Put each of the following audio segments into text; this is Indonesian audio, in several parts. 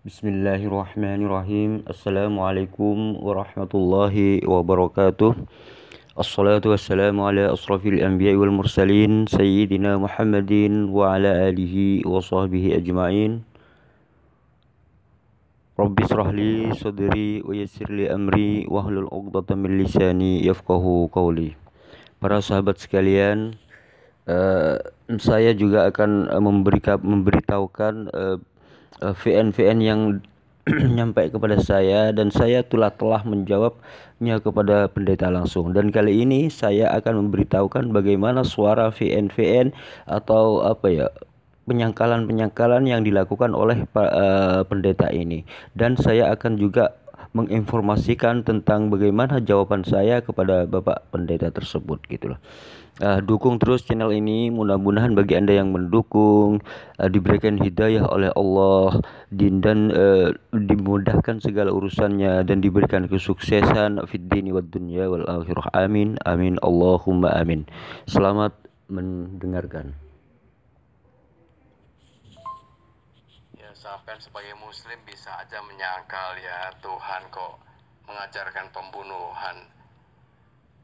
Bismillahirrahmanirrahim. Assalamualaikum warahmatullahi wabarakatuh. Assalatu wassalamu ala asrafil anbiya'i wal mursalin Sayyidina Muhammadin wa ala alihi wa sahbihi ajma'in. Rabbi israhli sadri wa yassirli amri wahlul 'uqdatam min lisani yafqahu qawli. Para sahabat sekalian, saya juga akan memberitahukan VN-VN yang nyampai kepada saya, dan saya telah menjawabnya kepada pendeta langsung. Dan kali ini saya akan memberitahukan bagaimana suara VN-VN atau penyangkalan-penyangkalan yang dilakukan oleh pendeta ini. Dan saya akan juga menginformasikan tentang bagaimana jawaban saya kepada Bapak Pendeta tersebut gitu loh. Dukung terus channel ini, mudah-mudahan bagi Anda yang mendukung diberikan hidayah oleh Allah dan dimudahkan segala urusannya dan diberikan kesuksesan fid dini wad dunya wal akhirah. Amin amin Allahumma amin. Selamat mendengarkan. Sampai sebagai muslim bisa aja menyangkal ya Tuhan kok mengajarkan pembunuhan.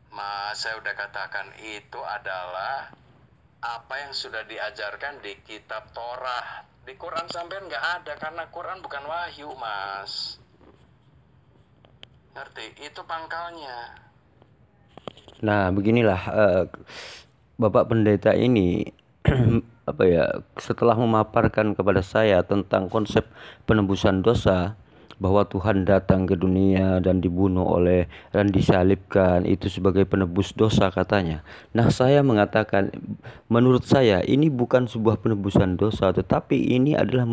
Mas, saya udah katakan itu adalah apa yang sudah diajarkan di kitab Torah. Di Quran sampean nggak ada karena Quran bukan wahyu, Mas. Ngerti? Itu pangkalnya. Nah, beginilah Bapak Pendeta ini setelah memaparkan kepada saya tentang konsep penebusan dosa, bahwa Tuhan datang ke dunia dan dan disalibkan itu sebagai penebus dosa katanya. Nah, saya mengatakan menurut saya ini bukan sebuah penebusan dosa, tetapi ini adalah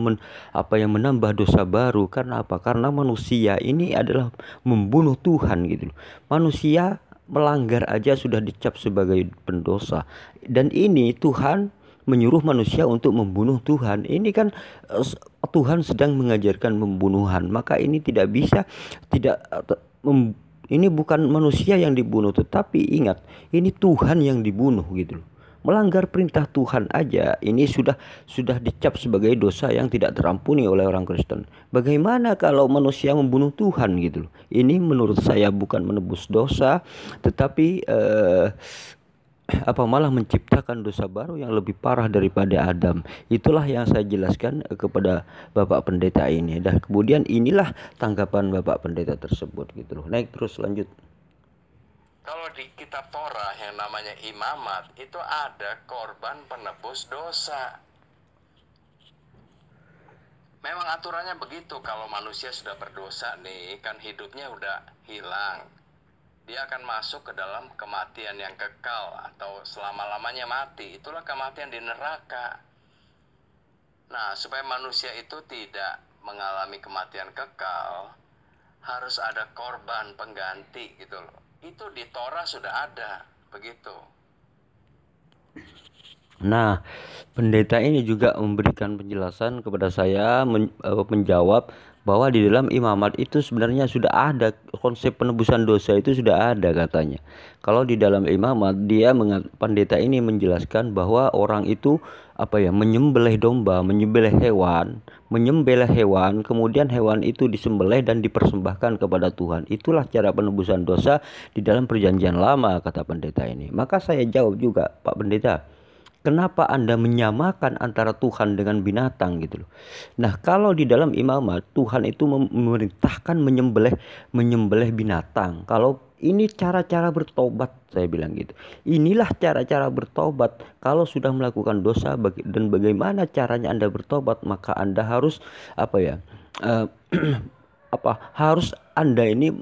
menambah dosa baru. Karena apa? Karena manusia ini adalah membunuh Tuhan gitu loh. Manusia melanggar aja sudah dicap sebagai pendosa, dan ini Tuhan menyuruh manusia untuk membunuh Tuhan. Ini kan Tuhan sedang mengajarkan pembunuhan, maka ini tidak bisa ini bukan manusia yang dibunuh, tetapi ingat, ini Tuhan yang dibunuh gitu loh. Melanggar perintah Tuhan aja ini sudah dicap sebagai dosa yang tidak terampuni oleh orang Kristen. Bagaimana kalau manusia membunuh Tuhan gitu loh. Ini menurut saya bukan menebus dosa, tetapi malah menciptakan dosa baru yang lebih parah daripada Adam. Itulah yang saya jelaskan kepada Bapak Pendeta ini. Dan kemudian inilah tanggapan Bapak Pendeta tersebut gitu loh. Naik terus, lanjut. Kalau di kitab Torah yang namanya imamat itu ada korban penebus dosa. Memang aturannya begitu, kalau manusia sudah berdosa nih, kan hidupnya udah hilang. Dia akan masuk ke dalam kematian yang kekal atau selama-lamanya mati. Itulah kematian di neraka. Nah, supaya manusia itu tidak mengalami kematian kekal, harus ada korban pengganti gitu loh. Itu di Torah sudah ada, begitu. Nah, pendeta ini juga memberikan penjelasan kepada saya, menjawab bahwa di dalam imamat itu sebenarnya sudah ada konsep penebusan dosa, itu sudah ada katanya. Kalau di dalam imamat pendeta ini menjelaskan bahwa orang itu menyembelih domba, menyembelih hewan, kemudian hewan itu disembelih dan dipersembahkan kepada Tuhan. Itulah cara penebusan dosa di dalam perjanjian lama, kata pendeta ini. Maka saya jawab juga, Pak Pendeta, kenapa Anda menyamakan antara Tuhan dengan binatang gitu loh. Nah, kalau di dalam imamat Tuhan itu memerintahkan menyembelih binatang. Kalau ini cara-cara bertobat, saya bilang gitu. Inilah cara-cara bertobat. Kalau sudah melakukan dosa dan bagaimana caranya Anda bertobat, maka Anda harus harus Anda ini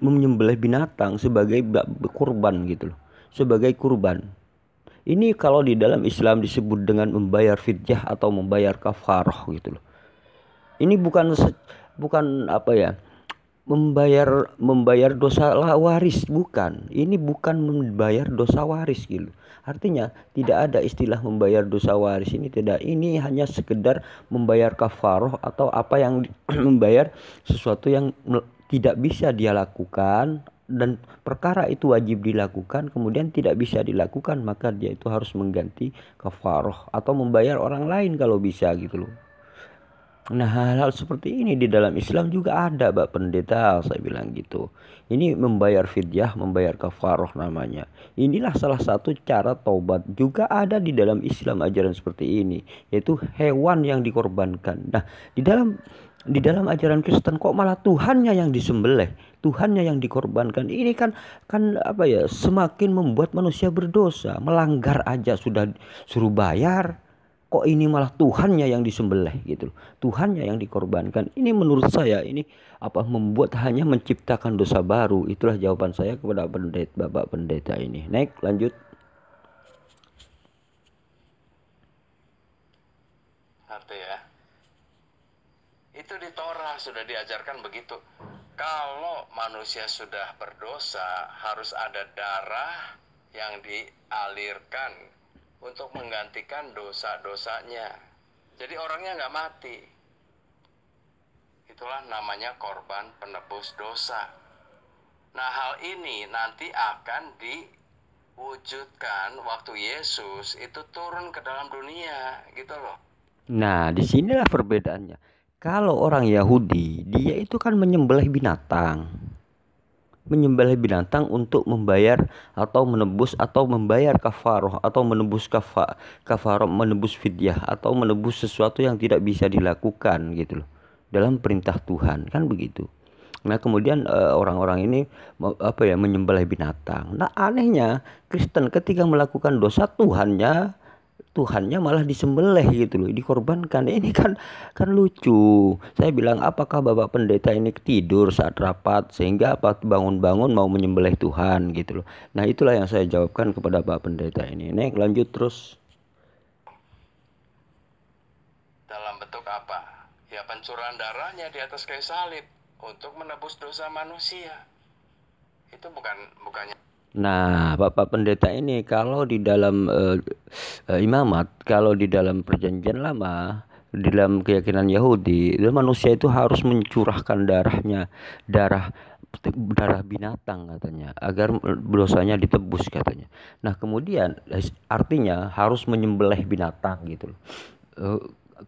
menyembelih binatang sebagai kurban gitu loh. Sebagai kurban. Ini kalau di dalam Islam disebut dengan membayar fidyah atau membayar kafarah gitu loh. Ini bukan membayar dosa waris, bukan. Ini bukan membayar dosa waris gitu. Artinya tidak ada istilah membayar dosa waris, ini tidak. Ini hanya sekedar membayar kafarah atau membayar sesuatu yang tidak bisa dia lakukan, dan perkara itu wajib dilakukan kemudian tidak bisa dilakukan, maka dia itu harus mengganti kafarah atau membayar orang lain kalau bisa gitu loh. Nah, hal-hal seperti ini di dalam Islam juga ada, Pak Pendeta, saya bilang gitu. Ini membayar fidyah, membayar kafaroh namanya. Inilah salah satu cara taubat. Juga ada di dalam Islam ajaran seperti ini, yaitu hewan yang dikorbankan. Nah, di dalam ajaran Kristen kok malah Tuhannya yang disembelih, Tuhannya yang dikorbankan. Ini kan apa ya? Semakin membuat manusia berdosa. Melanggar aja sudah suruh bayar. Kok ini malah Tuhannya yang disembelih gitu loh. Tuhannya yang dikorbankan. Ini menurut saya ini apa membuat hanya menciptakan dosa baru. Itulah jawaban saya kepada Bapak Pendeta ini. Next, lanjut. Ngerti ya? Itu di Torah sudah diajarkan begitu. Kalau manusia sudah berdosa, harus ada darah yang dialirkan untuk menggantikan dosa-dosanya. Jadi orangnya nggak mati. Itulah namanya korban penebus dosa. Nah, hal ini nanti akan diwujudkan waktu Yesus itu turun ke dalam dunia, gitu loh. Nah, disinilah perbedaannya. Kalau orang Yahudi, dia itu kan menyembelih binatang. Menyembelih binatang untuk membayar atau menebus atau membayar kafaroh atau menebus kafaroh, menebus fidyah atau menebus sesuatu yang tidak bisa dilakukan gitu loh dalam perintah Tuhan, kan begitu. Nah, kemudian orang-orang ini apa ya, menyembelih binatang. Nah, anehnya Kristen ketika melakukan dosa, Tuhannya malah disembelih gitu loh, dikorbankan. Ini kan lucu. Saya bilang, apakah Bapak Pendeta ini tidur saat rapat sehingga apa bangun-bangun mau menyembelih Tuhan gitu loh. Nah, itulah yang saya jawabkan kepada Bapak Pendeta ini. Nek, lanjut terus. Dalam bentuk apa? Ya, pencurahan darahnya di atas kayu salib untuk menebus dosa manusia. Itu bukannya. Nah, Bapak Pendeta ini kalau di dalam imamat, kalau di dalam perjanjian lama, di dalam keyakinan Yahudi, manusia itu harus mencurahkan darah darah binatang katanya, agar dosanya ditebus katanya. Nah, kemudian artinya harus menyembelih binatang gitu loh. Eh,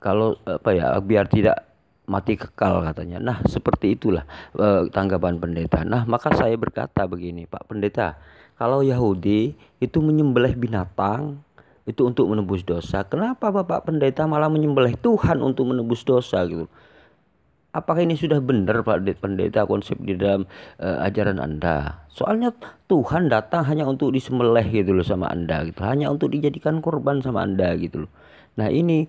Kalau apa ya, biar tidak mati kekal katanya. Nah, seperti itulah tanggapan pendeta. Nah, maka saya berkata begini, Pak Pendeta, kalau Yahudi itu menyembelih binatang itu untuk menebus dosa, kenapa Bapak Pendeta malah menyembelih Tuhan untuk menebus dosa gitu? Apakah ini sudah benar Pak Pendeta konsep di dalam ajaran Anda? Soalnya Tuhan datang hanya untuk disembelih gitu loh sama Anda gitu, hanya untuk dijadikan korban sama Anda gitu loh. Nah, ini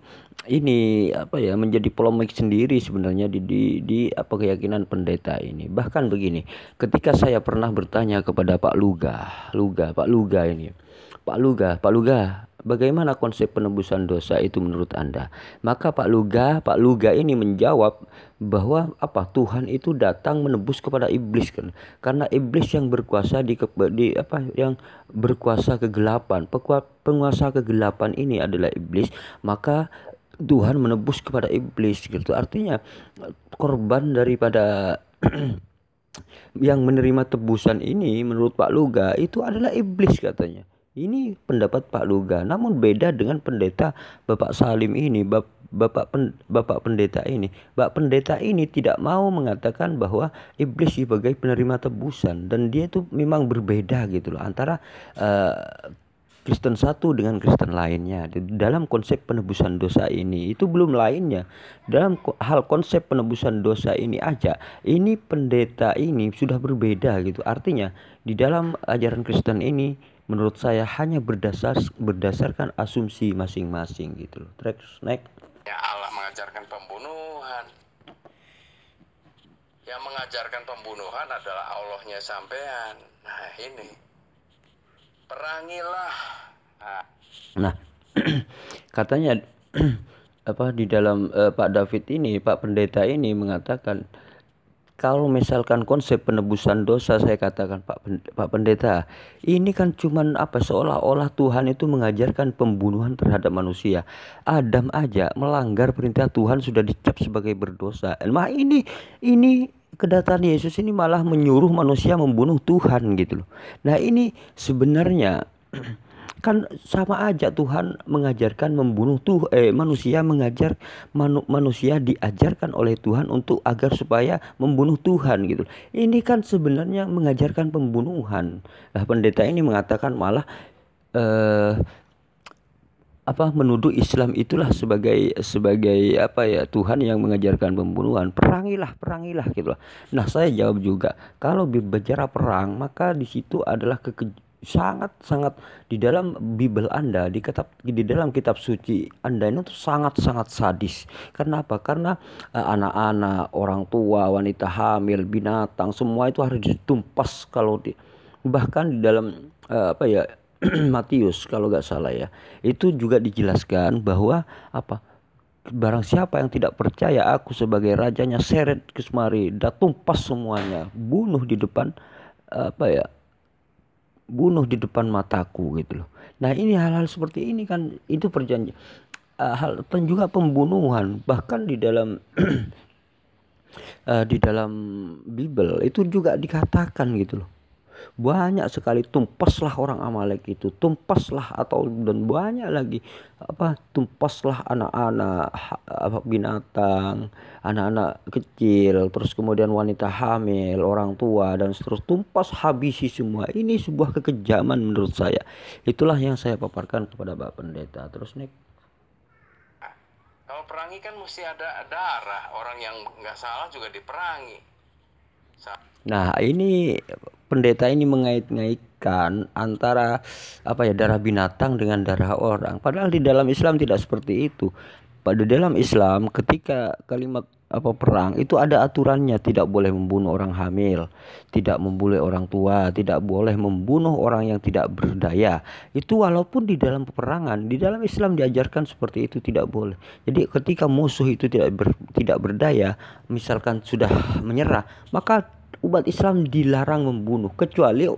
apa ya, menjadi polemik sendiri sebenarnya di apa keyakinan pendeta ini. Bahkan begini, ketika saya pernah bertanya kepada Pak Luga ini. Pak Luga, bagaimana konsep penebusan dosa itu menurut Anda? Maka Pak Luga ini menjawab bahwa apa, Tuhan itu datang menebus kepada iblis kan. Karena iblis yang berkuasa di apa, yang berkuasa kegelapan. Penguasa kegelapan ini adalah iblis, maka Tuhan menebus kepada iblis gitu. Artinya korban daripada yang menerima tebusan ini menurut Pak Luga itu adalah iblis katanya. Ini pendapat Pak Luga, namun beda dengan pendeta Bapak Salim ini, Bapak Pendeta ini. Bapak Pendeta ini tidak mau mengatakan bahwa iblis sebagai penerima tebusan, dan dia itu memang berbeda gitu loh antara Kristen satu dengan Kristen lainnya. Dalam konsep penebusan dosa ini itu belum lainnya. Dalam hal konsep penebusan dosa ini aja, ini pendeta ini sudah berbeda gitu. Artinya di dalam ajaran Kristen ini menurut saya hanya berdasarkan asumsi masing-masing gitu loh. Next. Ya, Allah mengajarkan pembunuhan. Yang mengajarkan pembunuhan adalah Allahnya sampean. Nah, ini perangilah. Nah, katanya apa di dalam Pak David ini, Pak Pendeta ini mengatakan, kalau misalkan konsep penebusan dosa, saya katakan Pak Pendeta, ini kan cuman apa, seolah-olah Tuhan itu mengajarkan pembunuhan terhadap manusia. Adam aja melanggar perintah Tuhan sudah dicap sebagai berdosa. Nah, ini kedatangan Yesus ini malah menyuruh manusia membunuh Tuhan gitu loh. Nah, ini sebenarnya Kan sama aja Tuhan mengajarkan membunuh manusia manusia diajarkan oleh Tuhan untuk agar supaya membunuh Tuhan gitu. Ini kan sebenarnya mengajarkan pembunuhan. Nah, pendeta ini mengatakan malah eh, menuduh Islam itulah sebagai apa ya, Tuhan yang mengajarkan pembunuhan. Perangilah gitu loh. Nah, saya jawab juga, kalau bicara perang maka di situ adalah sangat-sangat di dalam Bible Anda, di dalam kitab suci Anda ini tuh sangat-sangat sadis. Karena apa? Karena anak-anak, orang tua, wanita hamil, binatang, semua itu harus ditumpas bahkan di dalam apa ya, Matius kalau nggak salah ya, itu juga dijelaskan bahwa apa, barang siapa yang tidak percaya aku sebagai rajanya, seret ke semari, dah tumpas semuanya, bunuh di depan mataku gitu loh. Nah, ini hal-hal seperti ini kan itu perjanjian, hal dan juga pembunuhan, bahkan di dalam di dalam Bible itu juga dikatakan gitu loh. Banyak sekali, tumpaslah orang Amalek itu, tumpaslah, dan banyak lagi tumpaslah anak-anak, binatang, anak-anak kecil, terus kemudian wanita hamil, orang tua, dan seterusnya, tumpas habisi semua. Ini sebuah kekejaman menurut saya. Itulah yang saya paparkan kepada Bapak Pendeta. Terus nih, kalau perangi kan mesti ada darah, orang yang nggak salah juga diperangi. Nah, ini pendeta ini mengait-ngaitkan antara darah binatang dengan darah orang. Padahal di dalam Islam tidak seperti itu. Pada dalam Islam, ketika kalimat perang itu ada aturannya, tidak boleh membunuh orang hamil, tidak membunuh orang tua, tidak boleh membunuh orang yang tidak berdaya. Itu walaupun di dalam peperangan, di dalam Islam diajarkan seperti itu, tidak boleh. Jadi ketika musuh itu tidak berdaya, misalkan sudah menyerah, maka umat Islam dilarang membunuh, kecuali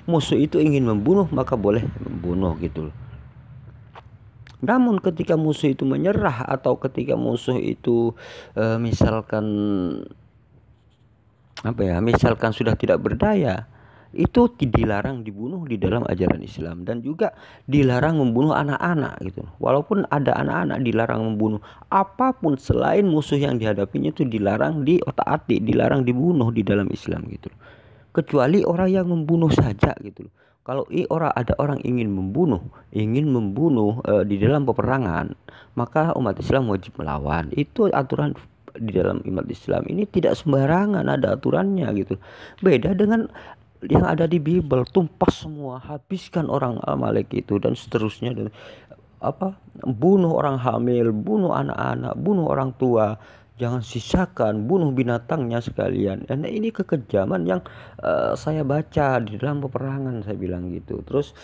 musuh itu ingin membunuh maka boleh membunuh gitu loh. Namun ketika musuh itu menyerah, atau ketika musuh itu misalkan sudah tidak berdaya, itu dilarang dibunuh di dalam ajaran Islam. Dan juga dilarang membunuh anak-anak gitu. Walaupun ada anak-anak, dilarang membunuh. Apapun selain musuh yang dihadapinya itu dilarang diotak-atik, dilarang dibunuh di dalam Islam gitu. Kecuali orang yang membunuh saja gitu. Kalau ada orang ingin membunuh di dalam peperangan, maka umat Islam wajib melawan. Itu aturan di dalam umat Islam. Ini tidak sembarangan, ada aturannya gitu. Beda dengan yang ada di Bible, tumpas semua, habiskan orang Amalek itu, dan seterusnya, dan bunuh orang hamil, bunuh anak-anak, bunuh orang tua, jangan sisakan, bunuh binatangnya sekalian. Dan ini kekejaman yang saya baca di dalam peperangan, saya bilang gitu. Terus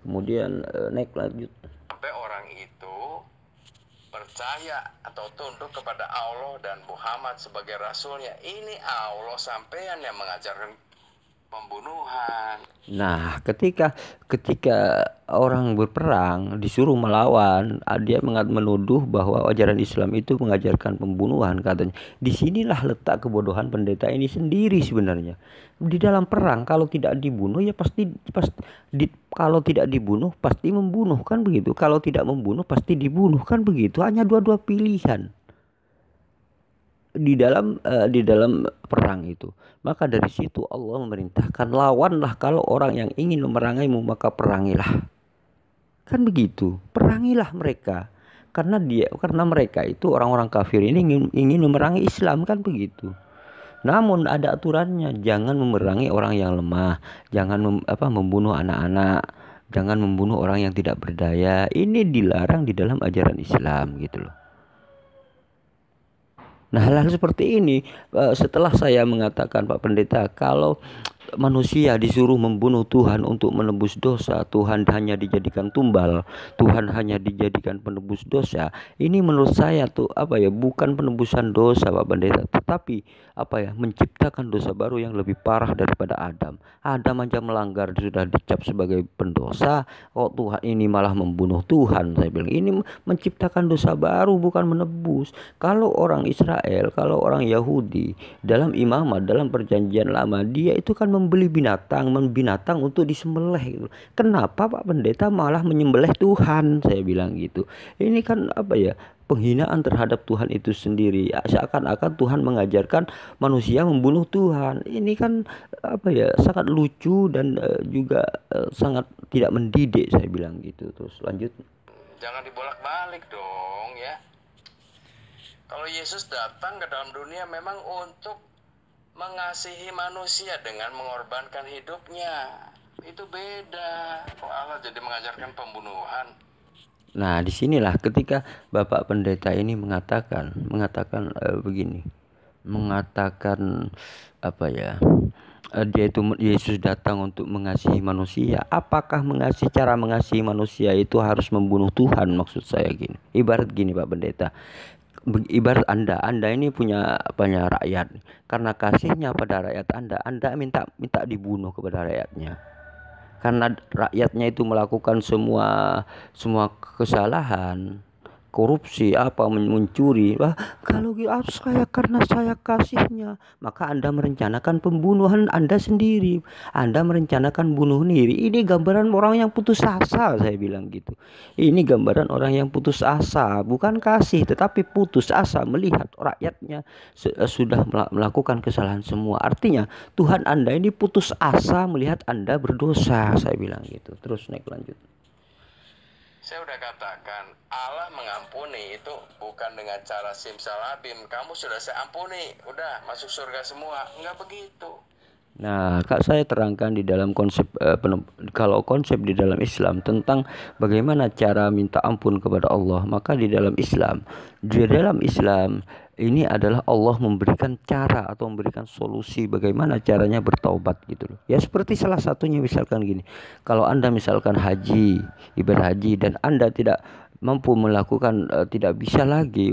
kemudian naik lanjut, sampai orang itu percaya atau tunduk kepada Allah dan Muhammad sebagai rasulnya. Ini Allah sampean yang mengajarkan pembunuhan. Nah, ketika orang berperang disuruh melawan, dia menuduh bahwa ajaran Islam itu mengajarkan pembunuhan katanya. Disinilah letak kebodohan pendeta ini sendiri sebenarnya. Di dalam perang kalau tidak dibunuh ya kalau tidak dibunuh pasti membunuh, kan begitu. Kalau tidak membunuh pasti dibunuh, kan begitu. Hanya dua pilihan di dalam perang itu. Maka dari situ Allah memerintahkan, lawanlah kalau orang yang ingin memerangimu, maka perangilah. Kan begitu, perangilah mereka. Karena mereka itu orang-orang kafir ini ingin memerangi Islam, kan begitu. Namun ada aturannya, jangan memerangi orang yang lemah, jangan membunuh anak-anak, jangan membunuh orang yang tidak berdaya. Ini dilarang di dalam ajaran Islam gitu loh. Nah, hal-hal seperti ini, setelah saya mengatakan, Pak Pendeta, kalau manusia disuruh membunuh Tuhan untuk menebus dosa, Tuhan hanya dijadikan tumbal, Tuhan hanya dijadikan penebus dosa. Ini menurut saya tuh bukan penebusan dosa, Pak Pendeta, tetapi menciptakan dosa baru yang lebih parah daripada Adam. Adam aja melanggar, sudah dicap sebagai pendosa, Tuhan ini malah membunuh Tuhan. Saya bilang ini menciptakan dosa baru, bukan menebus. Kalau orang Israel, kalau orang Yahudi dalam imamat, dalam perjanjian lama, dia itu kan membeli binatang untuk disembelih gitu. Kenapa Pak Pendeta malah menyembelih Tuhan? Saya bilang gitu. Ini kan apa ya? Penghinaan terhadap Tuhan itu sendiri. Seakan-akan Tuhan mengajarkan manusia membunuh Tuhan. Ini kan apa ya? Sangat lucu dan juga sangat tidak mendidik, saya bilang gitu. Terus lanjut. Jangan dibolak-balik dong ya. Kalau Yesus datang ke dalam dunia memang untuk mengasihi manusia dengan mengorbankan hidupnya. Itu beda. Kok Allah jadi mengajarkan pembunuhan? Nah, disinilah ketika Bapak Pendeta ini mengatakan begini, mengatakan apa ya? Dia itu Yesus datang untuk mengasihi manusia. Apakah cara mengasihi manusia itu harus membunuh Tuhan? Maksud saya gini. Ibarat gini Pak Pendeta. Ibarat Anda ini punya banyak rakyat. Karena kasihnya pada rakyat Anda minta dibunuh kepada rakyatnya. Karena rakyatnya itu melakukan semua kesalahan, korupsi, mencuri. Kalau saya karena saya kasihnya, maka Anda merencanakan pembunuhan Anda sendiri. Anda merencanakan bunuh diri. Ini gambaran orang yang putus asa, saya bilang gitu. Ini gambaran orang yang putus asa, bukan kasih, tetapi putus asa melihat rakyatnya sudah melakukan kesalahan semua. Artinya Tuhan Anda ini putus asa melihat Anda berdosa, saya bilang gitu. Terus naik lanjut. Saya udah katakan, Allah mengampuni itu bukan dengan cara simsalabim. Kamu sudah saya ampuni, udah masuk surga semua. Enggak begitu. Nah, Kak, saya terangkan di dalam konsep kalau konsep di dalam Islam tentang bagaimana cara minta ampun kepada Allah, maka di dalam Islam ini adalah Allah memberikan cara atau memberikan solusi bagaimana caranya bertaubat gitu loh. Ya seperti salah satunya misalkan gini. Kalau Anda misalkan ibadah haji dan Anda tidak mampu melakukan tidak bisa lagi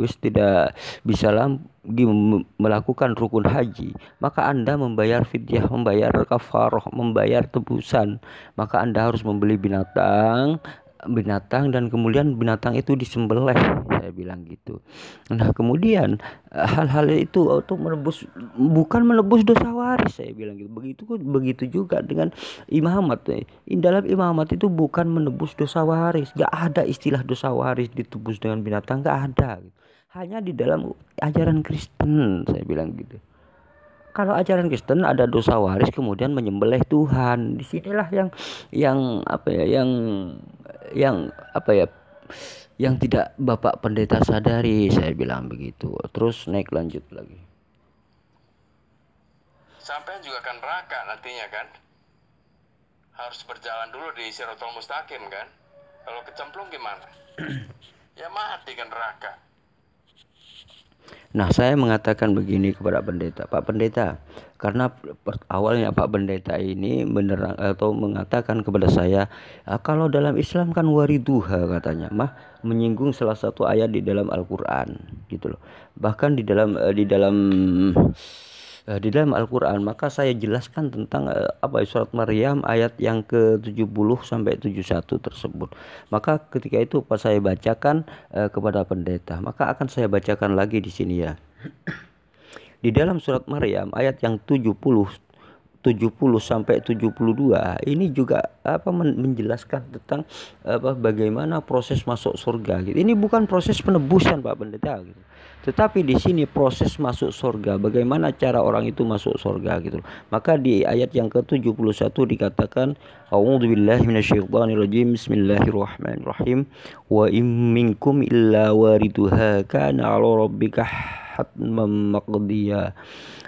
melakukan rukun haji, maka Anda membayar fidyah, membayar kafarah, membayar tebusan. Maka Anda harus membeli binatang dan kemudian binatang itu disembelih, saya bilang gitu. Nah, kemudian hal-hal itu untuk bukan menebus dosa waris, saya bilang gitu. Begitu juga dengan imamat. Dalam imamat itu bukan menebus dosa waris. Gak ada istilah dosa waris ditebus dengan binatang, gak ada. Hanya di dalam ajaran Kristen, saya bilang gitu. Kalau ajaran Kristen ada dosa waris kemudian menyembelih Tuhan. Disinilah yang tidak Bapak Pendeta sadari, saya bilang begitu. Terus naik lanjut lagi. Sampai juga kan neraka nantinya kan. Harus berjalan dulu di Siratul Mustaqim kan. Kalau kecemplung gimana? Ya mati kan neraka. Nah, saya mengatakan begini kepada pendeta, Pak Pendeta, karena awalnya Pak Pendeta ini mengatakan kepada saya, kalau dalam Islam kan wariduha katanya, menyinggung salah satu ayat di dalam Al-Qur'an gitu loh. Bahkan di dalam Al-Qur'an, maka saya jelaskan tentang surat Maryam ayat yang ke-70 sampai 71 tersebut. Maka ketika itu pas saya bacakan kepada pendeta, maka akan saya bacakan lagi di sini ya. Di dalam surat Maryam ayat yang 70 sampai 72 ini juga menjelaskan tentang bagaimana proses masuk surga gitu. Ini bukan proses penebusan Pak Pendeta gitu. Tetapi di sini proses masuk surga, bagaimana cara orang itu masuk surga gitu. Maka di ayat yang ke-71 dikatakan, A'udzubillahi minasyaitonirrajim. Bismillahirrahmanirrahim. Wa in minkum illa wariduha kana 'ala rabbika hatman maqdiya.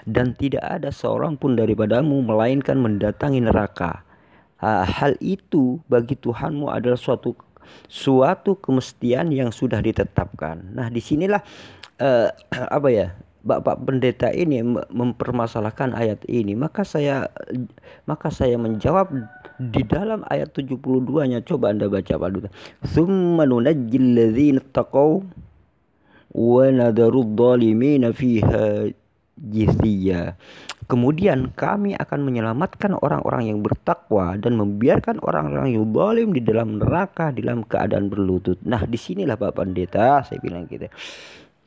Dan tidak ada seorang pun daripadamu melainkan mendatangi neraka. Hal itu bagi Tuhanmu adalah suatu kemestian yang sudah ditetapkan. Nah, disinilah Bapak Pendeta ini mempermasalahkan ayat ini. Maka saya menjawab di dalam ayat 72-nya. Coba Anda baca Pak Duta. Tsumma nunajjil ladzina taqaw wa nadharudz zalimina fiha jithiya. Kemudian kami akan menyelamatkan orang-orang yang bertakwa dan membiarkan orang-orang yang zalim di dalam neraka dalam keadaan berlutut. Nah, disinilah Bapak Pendeta saya bilang gitu.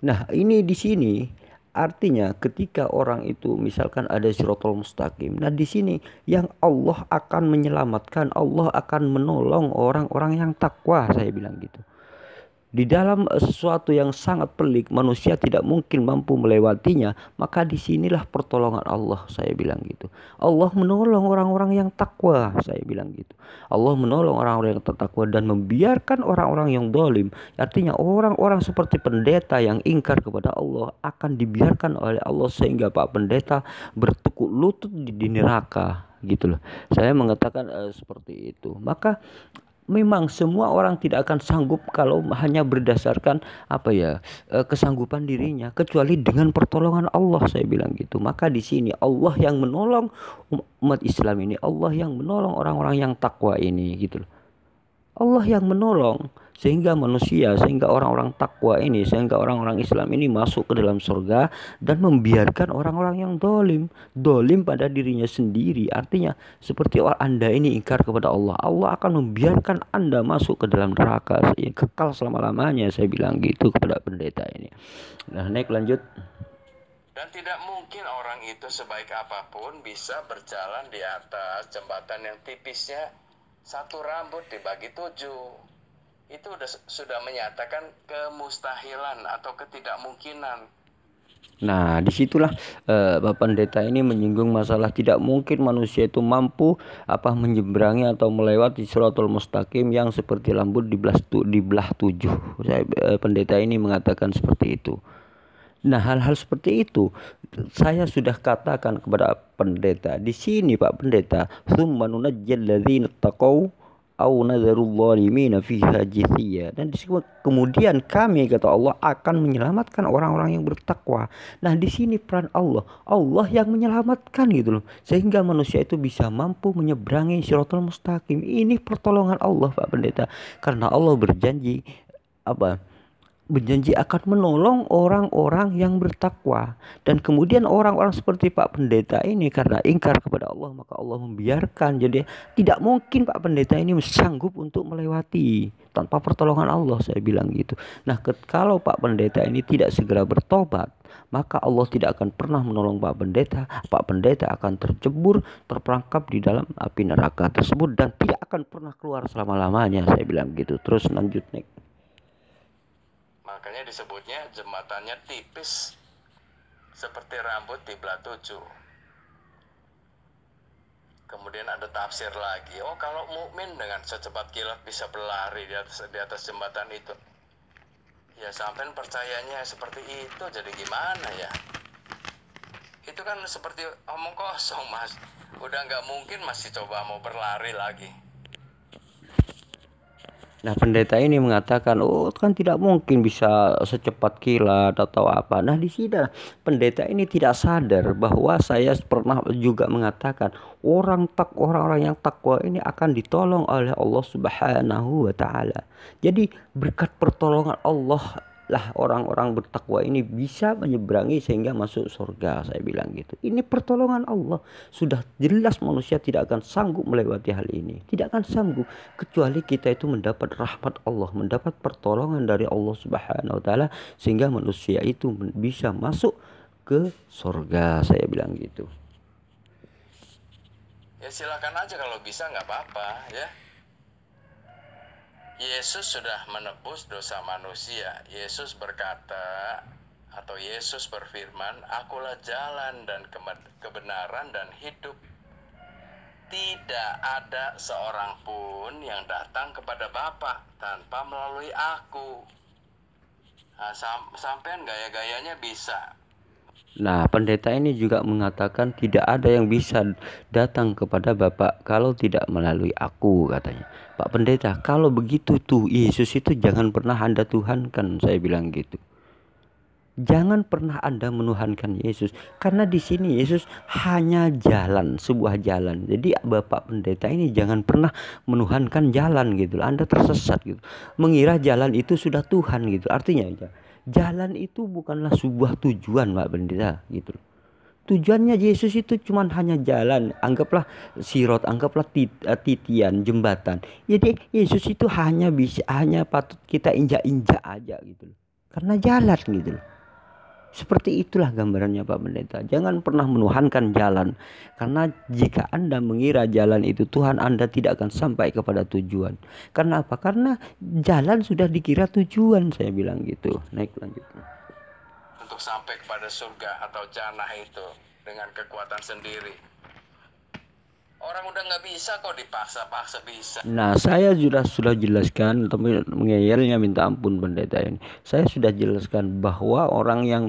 Nah, ini di sini Artinya ketika orang itu misalkan ada siratal mustaqim, nah di sini yang Allah akan menyelamatkan, Allah akan menolong orang-orang yang takwa, saya bilang gitu. Di dalam sesuatu yang sangat pelik, manusia tidak mungkin mampu melewatinya, maka disinilah pertolongan Allah, saya bilang gitu. Allah menolong orang-orang yang takwa, saya bilang gitu. Allah menolong orang-orang yang takwa dan membiarkan orang-orang yang dolim. Artinya orang-orang seperti pendeta yang ingkar kepada Allah akan dibiarkan oleh Allah sehingga Pak Pendeta bertekuk lutut di neraka, gitu loh. Saya mengatakan seperti itu. Maka memang semua orang tidak akan sanggup kalau hanya berdasarkan kesanggupan dirinya, kecuali dengan pertolongan Allah, saya bilang gitu. Maka di sini Allah yang menolong umat Islam ini, Allah yang menolong orang-orang yang takwa ini, gitu loh. Allah yang menolong sehingga manusia, sehingga orang-orang takwa ini, sehingga orang-orang Islam ini masuk ke dalam surga, dan membiarkan orang-orang yang dolim pada dirinya sendiri. Artinya seperti Anda ini ingkar kepada Allah, Allah akan membiarkan Anda masuk ke dalam neraka kekal selama-lamanya, saya bilang gitu kepada pendeta ini. Nah, naik lanjut. Dan tidak mungkin orang itu sebaik apapun bisa berjalan di atas jembatan yang tipisnya satu rambut dibagi 7. Itu sudah menyatakan kemustahilan atau ketidakmungkinan. Nah, disitulah Bapak Pendeta ini menyinggung masalah tidak mungkin manusia itu mampu menyeberangi atau melewati Shirathul Mustaqim yang seperti rambut dibelah 7. Pendeta ini mengatakan seperti itu. Nah, hal-hal seperti itu saya sudah katakan kepada pendeta. Di sini Pak Pendeta, "Tsumma nunajjil ladzina taqaw au nadzarul zalimina fiha jithiya." Dan kemudian kami, kata Allah, akan menyelamatkan orang-orang yang bertakwa. Nah, di sini peran Allah, Allah yang menyelamatkan, gitu loh, sehingga manusia itu bisa mampu menyeberangi Shirathul Mustaqim. Ini pertolongan Allah, Pak Pendeta, karena Allah berjanji akan menolong orang-orang yang bertakwa. Dan kemudian orang-orang seperti Pak Pendeta ini karena ingkar kepada Allah, maka Allah membiarkan. Jadi tidak mungkin Pak Pendeta ini sanggup untuk melewati tanpa pertolongan Allah, saya bilang gitu. Nah, kalau Pak Pendeta ini tidak segera bertobat, maka Allah tidak akan pernah menolong Pak Pendeta. Pak Pendeta akan tercebur, terperangkap di dalam api neraka tersebut dan tidak akan pernah keluar selama-lamanya, saya bilang gitu. Terus lanjut, Nek. Makanya disebutnya jembatannya tipis seperti rambut dibelah 7. Kemudian ada tafsir lagi, kalau mukmin dengan secepat kilat bisa berlari di atas jembatan itu. Ya sampean percayanya seperti itu, jadi gimana ya? Itu kan seperti omong kosong, Mas. Udah nggak mungkin masih coba mau berlari lagi. Nah, pendeta ini mengatakan, kan tidak mungkin bisa secepat kilat atau apa. Nah, di sini pendeta ini tidak sadar bahwa saya pernah juga mengatakan orang-orang yang takwa ini akan ditolong oleh Allah Subhanahu wa taala. Jadi berkat pertolongan Allah lah orang-orang bertakwa ini bisa menyeberangi sehingga masuk surga, saya bilang gitu. Ini pertolongan Allah. Sudah jelas manusia tidak akan sanggup melewati hal ini, tidak akan sanggup, kecuali kita itu mendapat rahmat Allah, mendapat pertolongan dari Allah Subhanahu wa taala, sehingga manusia itu bisa masuk ke surga, saya bilang gitu. Ya silakan aja, kalau bisa nggak apa-apa ya. Yesus sudah menebus dosa manusia. Yesus berkata, atau Yesus berfirman, "Akulah jalan dan kebenaran dan hidup. Tidak ada seorang pun yang datang kepada Bapa tanpa melalui aku." Nah, sampean gaya-gayanya bisa. Nah, pendeta ini juga mengatakan tidak ada yang bisa datang kepada Bapak kalau tidak melalui aku, katanya. Pak Pendeta, kalau begitu tuh Yesus itu jangan pernah Anda tuhankan, saya bilang gitu. Jangan pernah Anda menuhankan Yesus, karena di sini Yesus hanya jalan, sebuah jalan. Jadi Bapak Pendeta ini jangan pernah menuhankan jalan gitu. Anda tersesat gitu, mengira jalan itu sudah Tuhan gitu. Artinya jalan itu bukanlah sebuah tujuan, Pak Pendeta, gitu. Tujuannya Yesus itu cuma hanya jalan. Anggaplah sirot, anggaplah titian, jembatan. Jadi Yesus itu hanya patut kita injak-injak aja gitu, karena jalan gitu. Seperti itulah gambarannya Pak Pendeta. Jangan pernah menuhankan jalan. Karena jika Anda mengira jalan itu Tuhan, Anda tidak akan sampai kepada tujuan. Karena apa? Karena jalan sudah dikira tujuan, saya bilang gitu. Naik lanjut. Untuk sampai kepada surga atau jannah itu dengan kekuatan sendiri. Orang udah nggak bisa kok dipaksa-paksa bisa. Nah, saya sudah jelaskan, tapi mengeyelnya minta ampun pendeta ini. Saya sudah jelaskan bahwa orang yang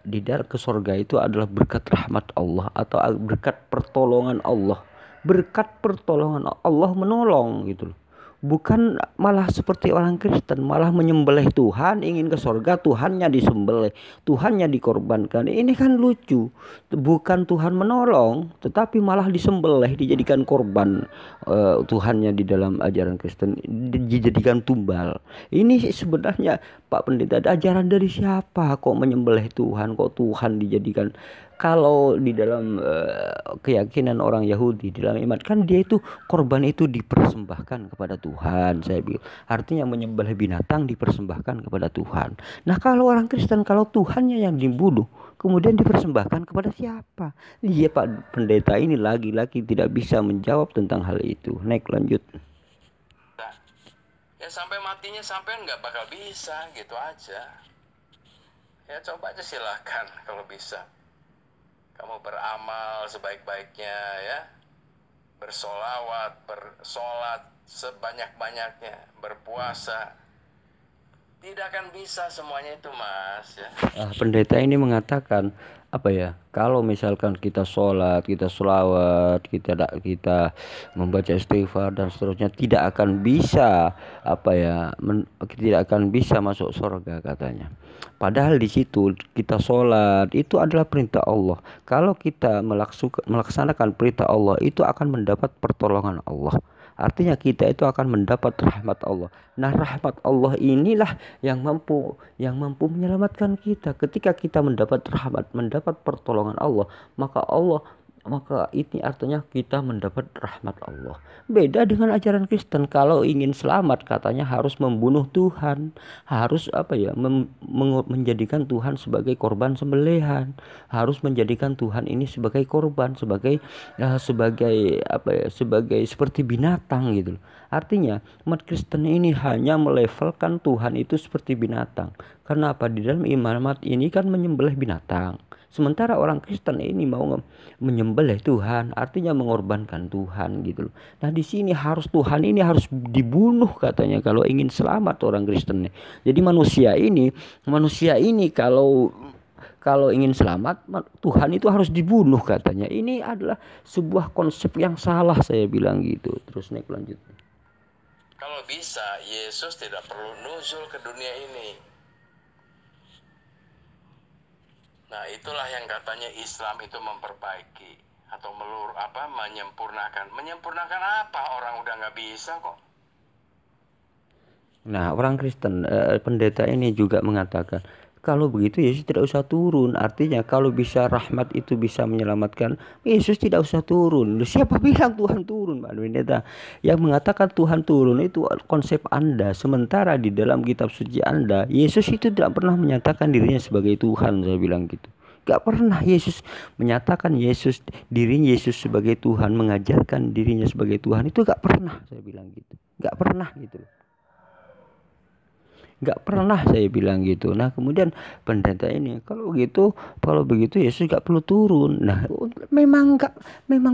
di dalam ke surga itu adalah berkat rahmat Allah atau berkat pertolongan Allah. Berkat pertolongan Allah menolong gitu loh. Bukan malah seperti orang Kristen, malah menyembelih Tuhan, ingin ke surga, Tuhannya disembelih, Tuhannya dikorbankan. Ini kan lucu. Bukan Tuhan menolong, tetapi malah disembelih, dijadikan korban. Tuhannya di dalam ajaran Kristen dijadikan tumbal. Ini sebenarnya Pak Pendeta, ajaran dari siapa kok menyembelih Tuhan, kok Tuhan dijadikan? Kalau di dalam keyakinan orang Yahudi, di dalam iman kan dia itu korban itu dipersembahkan kepada Tuhan, saya bilang. Artinya menyembelih binatang dipersembahkan kepada Tuhan. Nah, kalau orang Kristen, kalau Tuhannya yang dibunuh kemudian dipersembahkan kepada siapa? Iya Pak Pendeta ini lagi-lagi tidak bisa menjawab tentang hal itu. Naik lanjut. Nah, ya sampai matinya sampai nggak bakal bisa gitu aja. Ya coba aja silakan kalau bisa. Kamu beramal sebaik-baiknya ya. Bersolawat, bersolat sebanyak-banyaknya, berpuasa. Tidak akan bisa semuanya itu Mas ya. Pendeta ini mengatakan kalau misalkan kita sholat, kita sholawat, kita membaca istighfar dan seterusnya, tidak akan bisa tidak akan bisa masuk surga katanya. Padahal di situ kita sholat itu adalah perintah Allah. Kalau kita melaksanakan perintah Allah, itu akan mendapat pertolongan Allah. Artinya kita itu akan mendapat rahmat Allah. Nah, rahmat Allah inilah yang mampu menyelamatkan kita. Ketika kita mendapat rahmat, mendapat pertolongan Allah, maka ini artinya kita mendapat rahmat Allah. Beda dengan ajaran Kristen. Kalau ingin selamat katanya harus membunuh Tuhan, harus menjadikan Tuhan sebagai korban sembelihan, harus menjadikan Tuhan ini sebagai korban, sebagai seperti binatang gitu. Artinya umat Kristen ini hanya melevelkan Tuhan itu seperti binatang. Karena apa? Di dalam imamat ini kan menyembelih binatang. Sementara orang Kristen ini mau menyembelih Tuhan, artinya mengorbankan Tuhan gitu loh. Nah, di sini Tuhan ini harus dibunuh katanya kalau ingin selamat orang Kristen. Jadi manusia ini kalau ingin selamat, Tuhan itu harus dibunuh katanya. Ini adalah sebuah konsep yang salah, saya bilang gitu. Terus naik lanjut. Kalau bisa Yesus tidak perlu nuzul ke dunia ini. Nah, itulah yang katanya Islam itu memperbaiki atau menyempurnakan. Menyempurnakan apa? Orang udah nggak bisa kok. Nah, orang Kristen, pendeta ini juga mengatakan, kalau begitu Yesus tidak usah turun. Artinya kalau bisa rahmat itu bisa menyelamatkan, Yesus tidak usah turun. Siapa bilang Tuhan turun, Pak Pendeta? Yang mengatakan Tuhan turun itu konsep Anda. Sementara di dalam kitab suci Anda, Yesus itu tidak pernah menyatakan dirinya sebagai Tuhan, saya bilang gitu. Gak pernah Yesus menyatakan dirinya Yesus sebagai Tuhan, mengajarkan dirinya sebagai Tuhan. Itu gak pernah, saya bilang gitu. Gak pernah gitu. Gak pernah saya bilang gitu. Nah, kemudian pendeta ini kalau begitu Yesus gak perlu turun. Nah, memang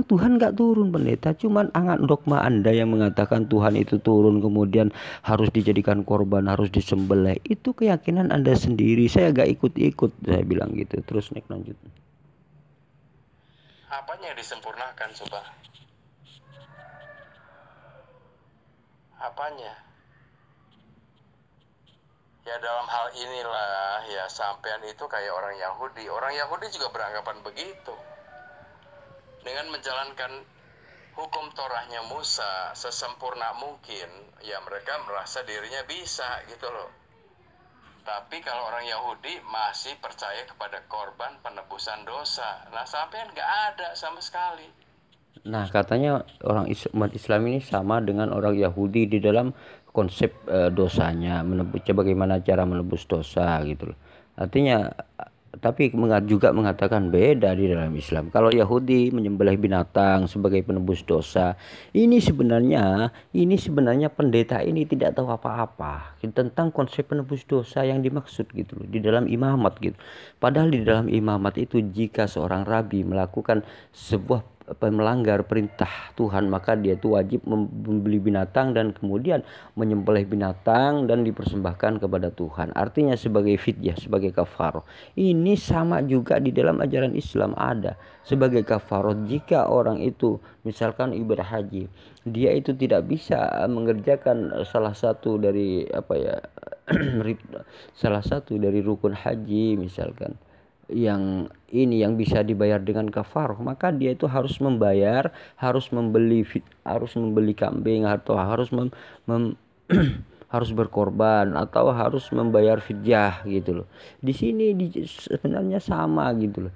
Tuhan gak turun pendeta. Cuman dogma Anda yang mengatakan Tuhan itu turun kemudian harus dijadikan korban, harus disembelih. Itu keyakinan Anda sendiri. Saya gak ikut-ikut, saya bilang gitu. Terus naik lanjut. Apanya yang disempurnakan coba? Apanya? Ya dalam hal inilah ya sampean itu kayak orang Yahudi. Orang Yahudi juga beranggapan begitu. Dengan menjalankan hukum Torahnya Musa sesempurna mungkin, ya mereka merasa dirinya bisa gitu loh. Tapi kalau orang Yahudi masih percaya kepada korban penebusan dosa. Nah, sampean nggak ada sama sekali. Nah, katanya umat Islam ini sama dengan orang Yahudi di dalam konsep dosanya, bagaimana cara menebus dosa gitu loh. Artinya tapi juga mengatakan beda di dalam Islam. Kalau Yahudi menyembelih binatang sebagai penebus dosa, ini sebenarnya pendeta ini tidak tahu apa-apa tentang konsep penebus dosa yang dimaksud gitu loh di dalam imamat gitu. Padahal di dalam imamat itu jika seorang rabi melakukan sebuah melanggar perintah Tuhan, maka dia itu wajib membeli binatang dan kemudian menyembelih binatang dan dipersembahkan kepada Tuhan. Artinya sebagai fidyah, sebagai kafarah. Ini sama juga di dalam ajaran Islam ada sebagai kafarah. Jika orang itu misalkan ibadah haji, dia itu tidak bisa mengerjakan salah satu dari salah satu dari rukun haji misalkan, yang bisa dibayar dengan kafarah, maka dia itu harus membeli kambing, atau harus berkorban, atau harus membayar fidyah gitu loh. Di sini sebenarnya sama gitu loh.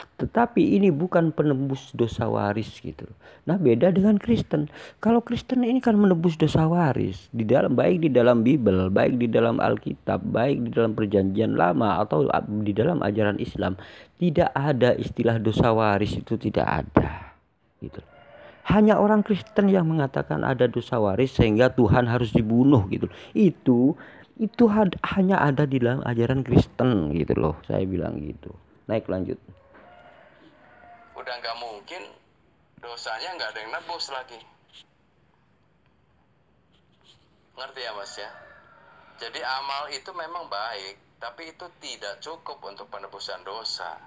Tetapi ini bukan penebus dosa waris gitu loh. Nah, beda dengan Kristen. Kalau Kristen ini kan menebus dosa waris baik di dalam Bible, baik di dalam Alkitab, baik di dalam Perjanjian Lama atau di dalam ajaran Islam, tidak ada istilah dosa waris, itu tidak ada gitu. Hanya orang Kristen yang mengatakan ada dosa waris sehingga Tuhan harus dibunuh gitu. Itu hanya ada di dalam ajaran Kristen gitu loh. Saya bilang gitu. Naik lanjut. Udah nggak mungkin dosanya nggak ada yang nebus lagi. Ngerti ya Mas ya? Jadi amal itu memang baik, tapi itu tidak cukup untuk penebusan dosa.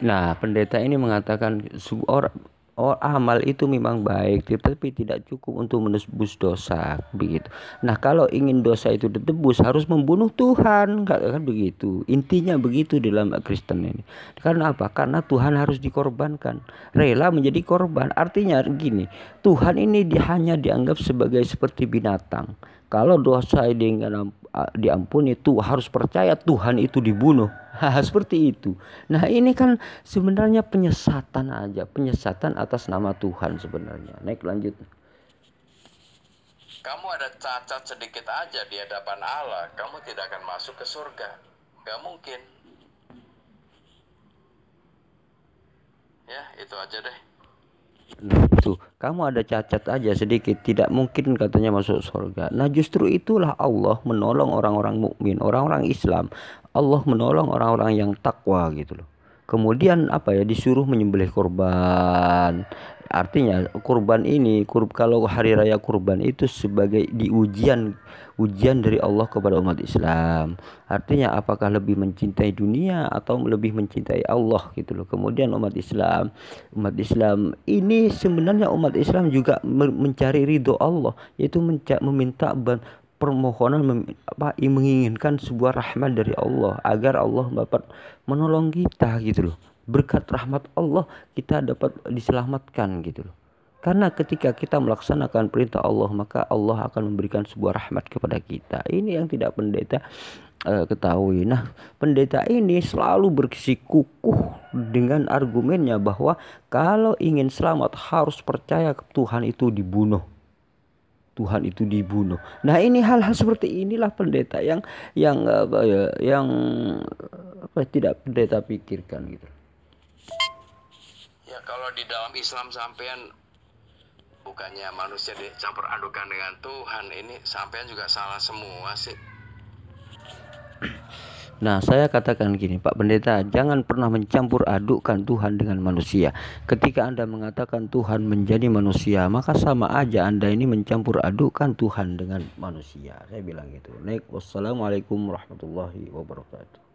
Nah, pendeta ini mengatakan amal itu memang baik, tetapi tidak cukup untuk menebus dosa, begitu. Nah, kalau ingin dosa itu ditebus harus membunuh Tuhan, kan begitu. Intinya begitu dalam Kristen ini. Karena apa? Karena Tuhan harus dikorbankan, rela menjadi korban. Artinya gini, Tuhan ini hanya dianggap sebagai seperti binatang. Kalau dosa diampuni, itu harus percaya Tuhan itu dibunuh. Seperti itu. Nah, ini kan sebenarnya penyesatan atas nama Tuhan sebenarnya. Naik lanjut. Kamu ada cacat sedikit aja di hadapan Allah, kamu tidak akan masuk ke surga. Gak mungkin. Ya, itu aja deh. Nah, itu kamu ada cacat aja sedikit, tidak mungkin katanya masuk surga. Nah, justru itulah Allah menolong orang-orang mukmin, orang-orang Islam. Allah menolong orang-orang yang takwa gitu loh. Kemudian disuruh menyembelih korban. Artinya kurban ini, kalau hari raya kurban itu sebagai ujian dari Allah kepada umat Islam. Artinya apakah lebih mencintai dunia atau lebih mencintai Allah gitu loh. Kemudian umat Islam ini sebenarnya umat Islam juga mencari ridho Allah, yaitu meminta permohonan, menginginkan sebuah rahmat dari Allah agar Allah dapat menolong kita gitu loh. Berkat rahmat Allah kita dapat diselamatkan gitu loh. Karena ketika kita melaksanakan perintah Allah, maka Allah akan memberikan sebuah rahmat kepada kita. Ini yang tidak pendeta ketahui. Nah, pendeta ini selalu bersikukuh dengan argumennya bahwa kalau ingin selamat harus percaya Tuhan itu dibunuh. Nah, ini hal-hal seperti inilah pendeta yang tidak pendeta pikirkan gitu. Ya, kalau di dalam Islam sampean bukannya manusia dicampur adukan dengan Tuhan, ini sampean juga salah semua sih. Nah, saya katakan gini, Pak Pendeta, jangan pernah mencampur adukkan Tuhan dengan manusia. Ketika Anda mengatakan Tuhan menjadi manusia, maka sama aja Anda ini mencampur adukkan Tuhan dengan manusia. Saya bilang gitu. Wassalamualaikum warahmatullahi wabarakatuh.